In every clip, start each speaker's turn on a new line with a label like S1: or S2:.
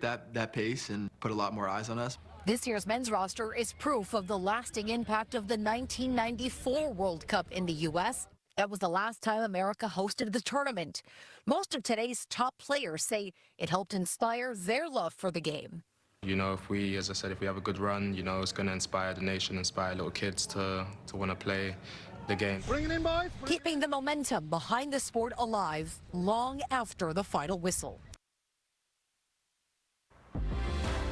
S1: that pace and put a lot more eyes on us.
S2: This year's men's roster is proof of the lasting impact of the 1994 World Cup in the U.S. That was the last time America hosted the tournament. Most of today's top players say it helped inspire their love for the game.
S3: You know, as I said, if we have a good run, you know, it's going to inspire the nation, inspire little kids to want to play the game.
S4: Bring it in, boys.
S2: Keeping the momentum behind the sport alive long after the final whistle.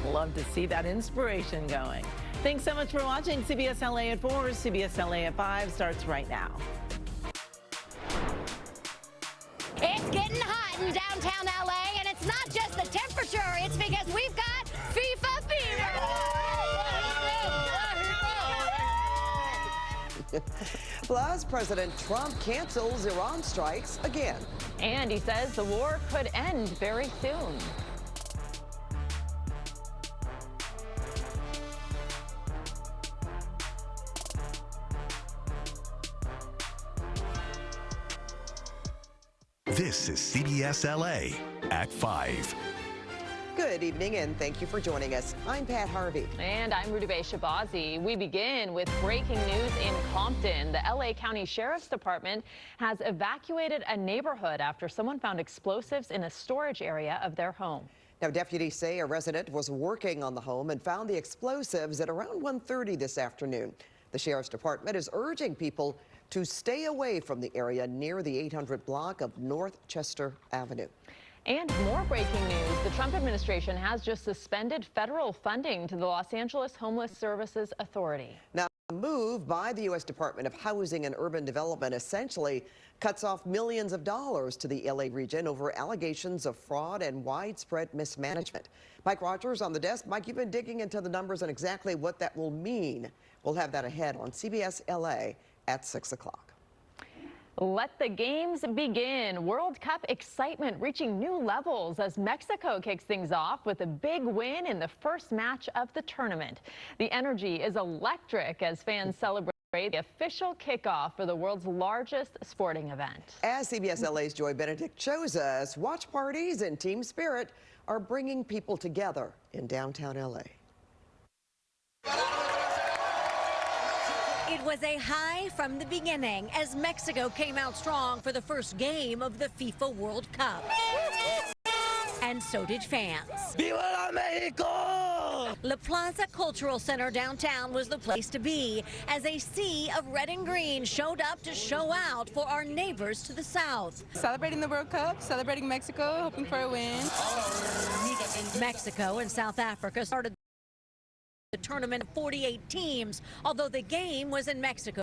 S5: Love to see that inspiration going. Thanks so much for watching. CBS LA at 4, CBS LA at 5 starts right now.
S6: It's getting hot in downtown LA, and it's not just the temperature, it's because we've got FIFA fever.
S7: Plus, President Trump cancels Iran strikes again.
S8: And he says the war could end very soon.
S9: This is CBS LA at 5.
S7: Good evening, and thank you for joining us. I'm Pat Harvey.
S8: And I'm Rudabeh Shabazi. We begin with breaking news in Compton. The LA County Sheriff's Department has evacuated a neighborhood after someone found explosives in a storage area of their home.
S7: Now, deputies say a resident was working on the home and found the explosives at around 1:30 this afternoon. The Sheriff's Department is urging people to stay away from the area near the 800 block of North Chester Avenue.
S8: And more breaking news. The Trump administration has just suspended federal funding to the Los Angeles Homeless Services Authority.
S7: Now, a move by the U.S. Department of Housing and Urban Development essentially cuts off millions of dollars to the L.A. region over allegations of fraud and widespread mismanagement. Mike Rogers on the desk. Mike, you've been digging into the numbers and exactly what that will mean. We'll have that ahead on CBS LA at 6 o'clock.
S8: Let the games begin. World Cup excitement reaching new levels as Mexico kicks things off with a big win in the first match of the tournament. The energy is electric as fans celebrate the official kickoff for the world's largest sporting event.
S7: As CBS LA's Joy Benedict shows us, watch parties and team spirit are bringing people together in downtown LA.
S6: It was a high from the beginning as Mexico came out strong for the first game of the FIFA World Cup. And so did fans.
S10: ¡Viva la México!
S6: La Plaza Cultural Center downtown was the place to be as a sea of red and green showed up to show out for our neighbors to the south.
S11: Celebrating the World Cup, celebrating Mexico, hoping for a win.
S6: Mexico and South Africa started the tournament of 48 teams, although the game was in Mexico.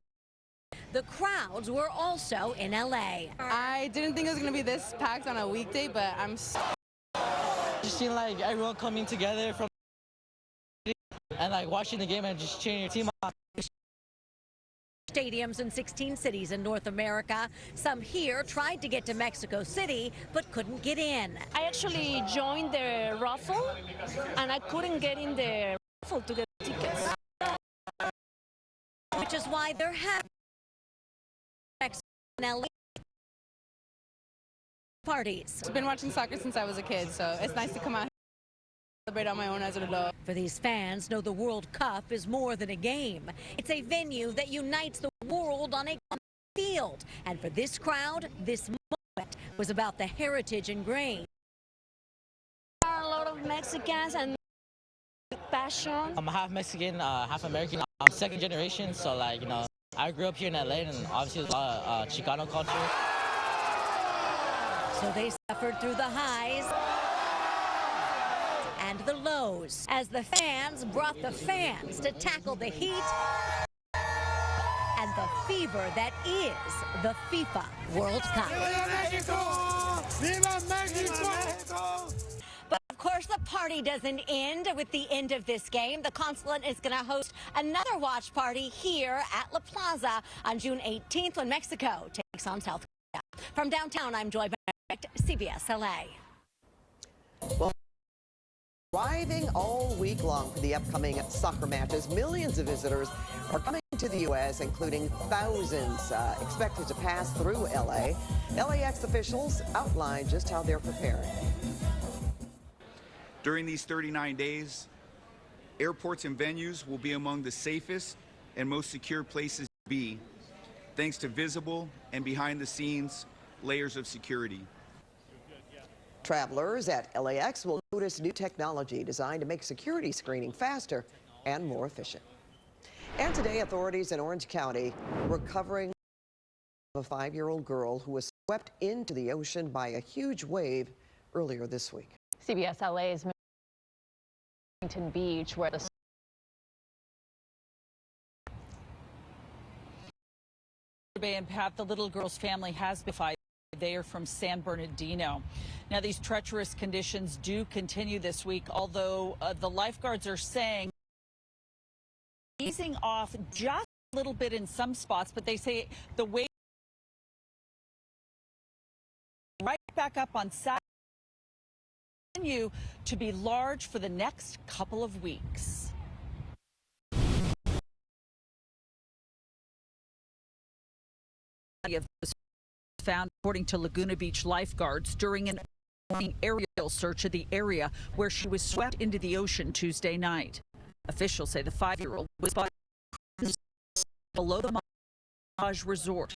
S6: The crowds were also in LA.
S11: I didn't think it was going to be this packed on a weekday, but I'm
S10: just seeing like everyone coming together from and like watching the game and just cheering your team on.
S6: Stadiums in 16 cities in North America. Some here tried to get to Mexico City, but couldn't get in.
S12: I actually joined the raffle, and I couldn't get in the raffle to get tickets.
S6: Which is why they're having LA parties.
S11: I've been watching soccer since I was a kid, so it's nice to come out and celebrate on my own as an adult.
S6: For these fans, know the World Cup is more than a game. It's a venue that unites the world on a field. And for this crowd, this moment was about the heritage ingrained.
S12: There are a lot of Mexicans and passion.
S10: I'm half Mexican, half American. I'm second generation, so like, you know, I grew up here in LA and obviously there's a lot of Chicano culture.
S6: So they suffered through the highs and the lows as the fans brought the fans to tackle the heat and the fever that is the FIFA World Cup.
S4: Viva Mexico! Viva Mexico!
S6: But of course, the party doesn't end with the end of this game. The consulate is going to host another watch party here at La Plaza on June 18th when Mexico takes on South Korea. From downtown, I'm Joy Benedict, CBS LA.
S7: Well, arriving all week long for the upcoming soccer matches, millions of visitors are coming to the U.S., including thousands expected to pass through L.A. LAX officials outlined just how they're preparing.
S13: During these 39 days, airports and venues will be among the safest and most secure places to be, thanks to visible and behind-the-scenes layers of security.
S7: Travelers at LAX will notice new technology designed to make security screening faster and more efficient. And today, authorities in Orange County were recovering a 5-year-old girl who was swept into the ocean by a huge wave earlier this week.
S8: CBS LA's Huntington Beach, where the
S14: And Pat, the little girl's family has been fired. They are from San Bernardino. Now, these treacherous conditions do continue this week, although the lifeguards are saying easing off just a little bit in some spots, but they say the wave right back up on Saturday continue to be large for the next couple of weeks. Of found, according to Laguna Beach lifeguards, during an aerial search of the area where she was swept into the ocean Tuesday night. Officials say the 5-year-old was spotted below the Mirage Resort.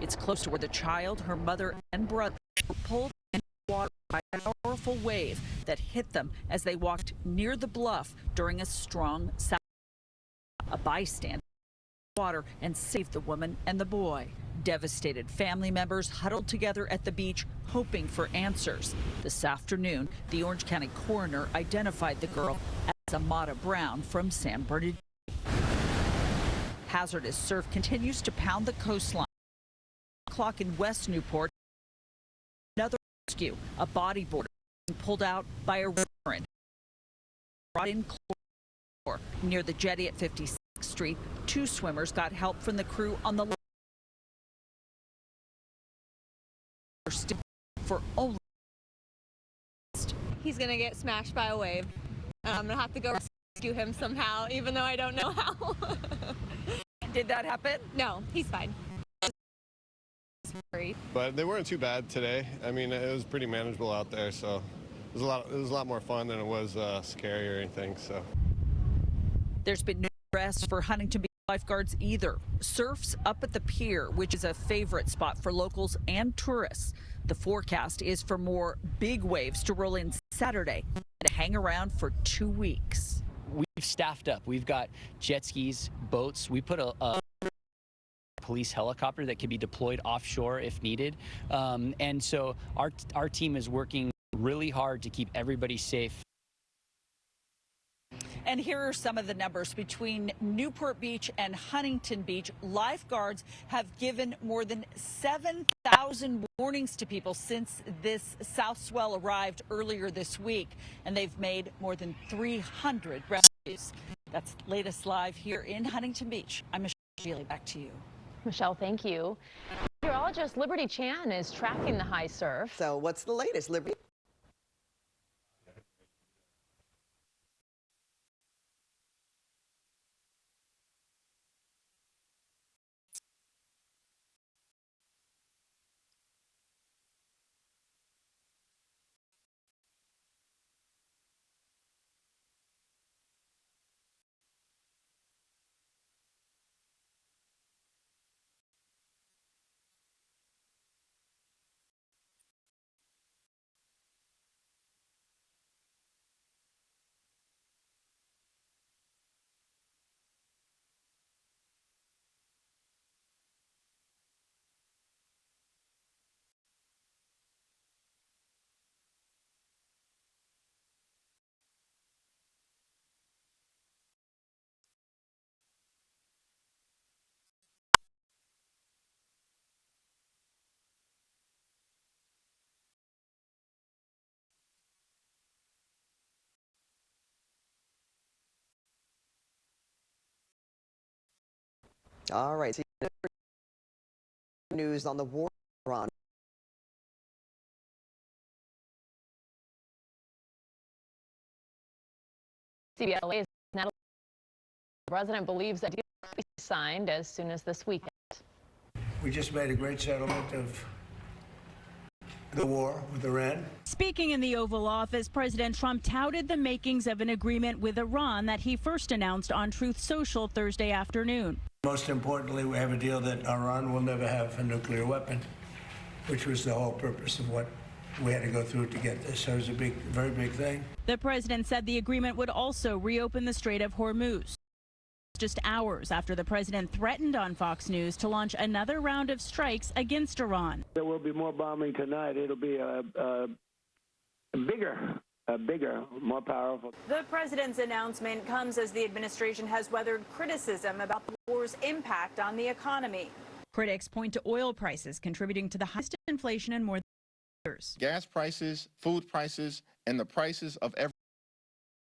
S14: It's close to where the child, her mother, and brother were pulled into the water by a powerful wave that hit them as they walked near the bluff during a strong south. A bystander water and saved the woman and the boy. Devastated family members huddled together at the beach hoping for answers. This afternoon, the Orange County coroner identified the girl as Amada Brown from San Bernardino. Hazardous surf continues to pound the coastline. O'clock in West Newport, another rescue, a bodyboarder pulled out by a current brought in chlor near the jetty at 56th Street. 2 swimmers got help from the crew on the for only.
S11: He's gonna get smashed by a wave. I'm gonna have to go rescue him somehow, even though I don't know how.
S14: Did that happen?
S11: No, he's fine.
S15: But they weren't too bad today. I mean, it was pretty manageable out there, so it was a lot more fun than it was scary or anything. So
S14: there's been no arrests for Huntington Beach lifeguards either. Surf's up at the pier, which is a favorite spot for locals and tourists. The forecast is for more big waves to roll in Saturday and hang around for 2 weeks.
S16: We've staffed up. We've got jet skis, boats. We put a police helicopter that can be deployed offshore if needed. And so our team is working really hard to keep everybody safe.
S14: And here are some of the numbers. Between Newport Beach and Huntington Beach, lifeguards have given more than 7,000 warnings to people since this south swell arrived earlier this week, and they've made more than 300 rescues. That's latest live here in Huntington Beach. I'm Michelle Sheely. Back to you.
S8: Michelle, thank you. Meteorologist Liberty Chan is tracking the high surf.
S7: So what's the latest, Liberty? All right. So news on the war on.
S8: CBS LA's Natalie. The president believes that deal will be signed as soon as this weekend.
S4: We just made a great settlement of the war with Iran.
S17: Speaking in the Oval Office, President Trump touted the makings of an agreement with Iran that he first announced on Truth Social Thursday afternoon.
S4: Most importantly, we have a deal that Iran will never have a nuclear weapon, which was the whole purpose of what we had to go through to get this. So it was a very big thing.
S17: The president said the agreement would also reopen the Strait of Hormuz. Just hours after the president threatened on Fox News to launch another round of strikes against Iran.
S18: There will be more bombing tonight. It'll be bigger, more powerful.
S19: The president's announcement comes as the administration has weathered criticism about the war's impact on the economy.
S17: Critics point to oil prices contributing to the highest inflation in more than years.
S20: Gas prices, food prices, and the prices of everything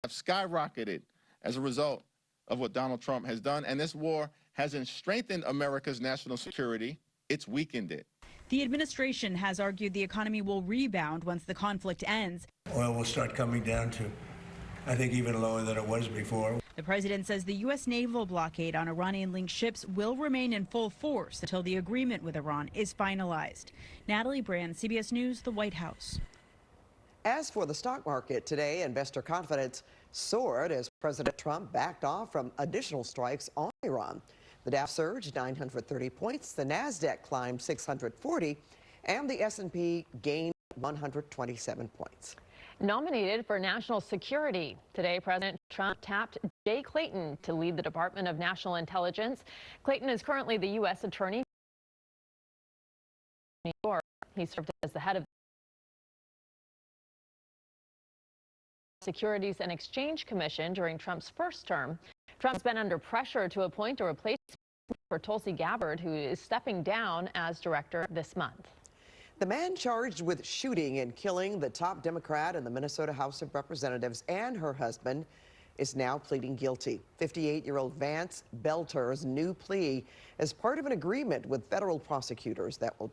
S20: have skyrocketed as a result of what Donald Trump has done. And this war hasn't strengthened America's national security, it's weakened it.
S17: The administration has argued the economy will rebound once the conflict ends.
S4: Oil will start coming down to, I think, even lower than it was before.
S17: The president says the U.S. naval blockade on Iranian-linked ships will remain in full force until the agreement with Iran is finalized. Natalie Brand, CBS News, the White House.
S7: As for the stock market today, investor confidence soared as President Trump backed off from additional strikes on Iran. The Dow surged 930 points, the Nasdaq climbed 640, and the S&P gained 127 points.
S8: Nominated for national security. Today, President Trump tapped Jay Clayton to lead the Department of National Intelligence. Clayton is currently the U.S. Attorney in New York. He served as the head of the Securities and Exchange Commission during Trump's first term. Trump's been under pressure to appoint a replacement for Tulsi Gabbard, who is stepping down as director this month.
S7: The man charged with shooting and killing the top Democrat in the Minnesota House of Representatives and her husband is now pleading guilty. 58-year-old Vance Belter's new plea is part of an agreement with federal prosecutors that will